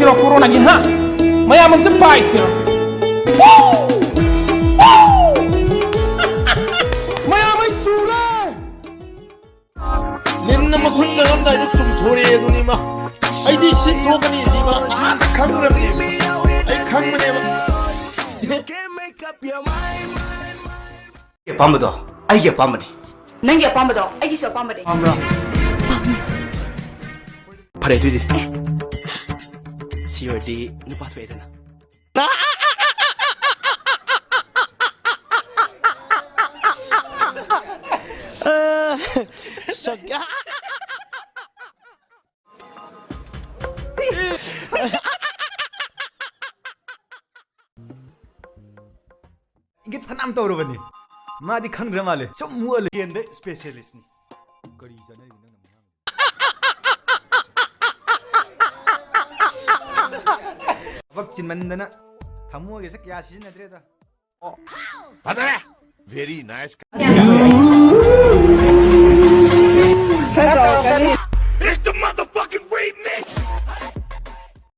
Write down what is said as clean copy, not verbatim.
ꯄꯥꯏꯁꯤꯔꯣ ꯀꯣꯔꯣꯅꯥꯒꯤ ꯍꯥ ꯃꯌꯥꯝ ꯑꯝꯇ ꯄꯥꯏꯁꯤꯔꯣ ꯃꯌꯥꯝ ꯑꯩ ꯁꯨꯔꯦ ꯅꯤꯟꯅ ꯃꯈꯨꯟ ꯆꯪꯉꯝꯗꯥꯏꯗ ꯆꯨꯝꯊꯣꯔꯛꯑꯦ ꯑꯗꯨꯅꯤꯃ ꯑꯩꯗꯤ ꯁꯤ ꯊꯣꯛꯀꯅꯤ ꯁꯤꯃ ꯍꯥꯟꯅ ꯈꯪꯈ꯭ꯔꯕꯅꯦꯕ ꯑꯩ ꯈꯪꯕꯅꯦꯕ ꯑꯄꯥꯝꯕꯗꯣ ꯑꯩꯒꯤ ꯑꯄꯥꯝꯕꯅꯤ ꯅꯪꯒꯤ ꯑꯄꯥꯝꯕꯗꯣ ꯑꯩꯒꯤꯁꯨ ꯑꯄꯥꯝꯕꯅꯤ ꯐꯔꯦ ꯑꯗꯨꯗꯤ ꯁꯤ ꯑꯣꯏꯔꯗꯤ ꯅꯨꯄꯥ ꯊꯣꯛꯑꯦꯗꯅ 인get fanam tawrubani madi khangdra male sum mual ꯒꯦꯝꯗ ꯁ꯭ꯄꯦꯁꯤꯌꯦꯂꯤꯁꯅꯤ kari janari nang bak chinmandana thamu ge sa kya sizinadreda ꯐꯖꯔꯦ ꯚꯦꯔꯤ ꯅꯥꯏꯁ